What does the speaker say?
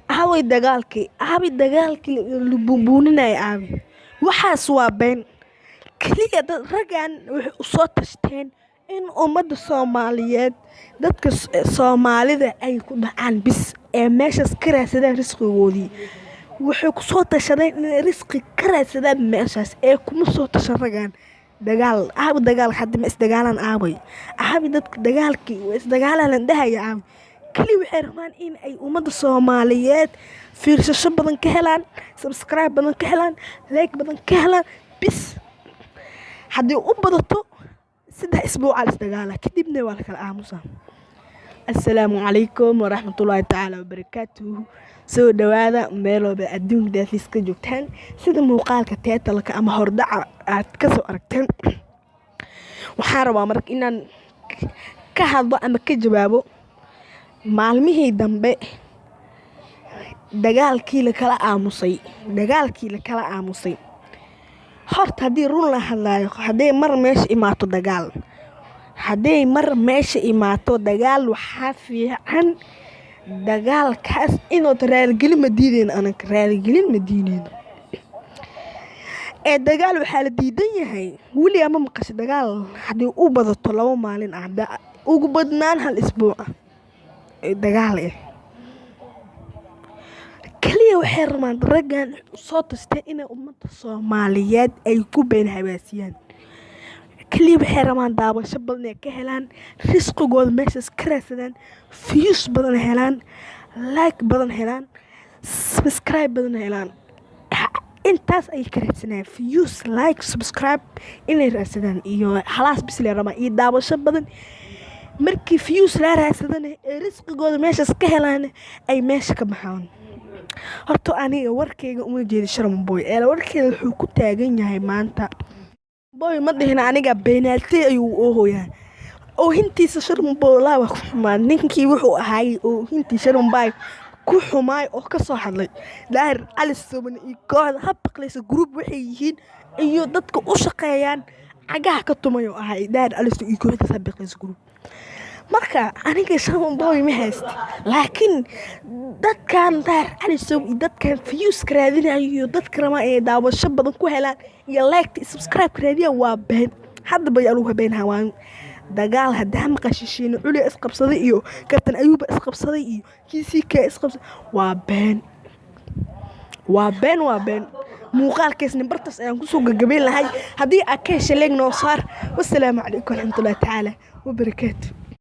Aaway dagaalkii, la buunbuuninayay aabe. Waxaas waa been. Kaliya dad raggan waxay u soo tashteen in ummadda Soomaaliyeed dadka Soomaalida ay ku dhacaan bis ee meeshaas ka raadsadaan risqigoodii. Waxay ku soo tashadeen inay risqi ka raadsadaan meeshaas ee kuma soo tashan raggan dagaal. Aabe dagaal hadda ma isdagaalaan aabay. Aabe dadka dagaalkii waa isdagaalaan dhahaya aabe. Kaliya waxay rabaan in ay ummadda Soomaaliyeed fiirsasho badan ka helaan, subscribe badan ka helaan, like badan ka helaan bis. haddii u badato 3 isbuuc aan isdagaala kadibna waa la kala aamusaa. Assalaamu calaykum waraxmatullaahi tacaala wabarakaatuhu. soo dhawaada meelooba adduunka daafiis ka joogtaan sida muuqaalka teetalka ama hordhaca aad ka soo aragteen. waxaan rabaa marka inaan ka hadlo ama ka jawaabo maalmihii dambe dagaalkii la kala aamusay. horta haddii run la hadlaayo hadday mar meesha imaato dagaal waxaa fiican dagaalkaas inuu raaligelin ma diideyno ee dagaal waxaa la diidan yahay weli ama maqasho dagaal haddii u badato 2 maalin ugu badnaan 1 isbuuc dagaal kaliya waxay rabaan raggan soo tashteen inay ummadda Soomaaliyeed ay ku been habaasiyaan. kaliya waxay rabaan daawasho badan ay ka helaan, risqigooda meeshaas ka raadsadaan, views badan helaan, like badan helaan, subscribe badan helaan. intaas ay ka raadsanayaan views, like, subscribe inay raadsadaan iyo halaas bis la rabaa iyo daawasho badan. markii views la raadsadana ee risqigooda meeshaas ka helaan ay meesha ka baxaan. horta aniga warkayga uma jeedi Sharma Boy warkayga wuxuu ku taagan yahay maanta boy ma dhihin aniga beenaaltay ayuu oohoyaa oo hintiisa Sharma Boy laa ku xumaan ninkii wuxuu ahaay oo hintii Sharma Boy ku xumaay oo ka soo hadlay Daahir Cali Soomane iyo kooxda habaqlaysa group waxay yihiin iyo dadka u shaqeeyaan cagaha ka tumayo ahaay Daahir Cali Soomane iyo kooxda habaqlaysa group. marka aniga Sharma Boy ma haysto laakiin dadkan Daahir Cali Soomane iyo dadkan views ka raadinayo iyo dadka rama ee daawasho badan ku helaan iyo like subscribe raadiyan waa been. hadda bay alugu habeen hawaan dagaal hadaa maqashiin culi isqabsaday iyo Kabtan Ayuba isqabsaday iyo KCK isqabsaday waa been. muuqaalkeesna bartaas ayaan ku soo gagabeyn lahay haddii aad ka heshay leeg noo saar. wassalaamu calaykum waraxmatullaahi tacaala wabarakaatuh.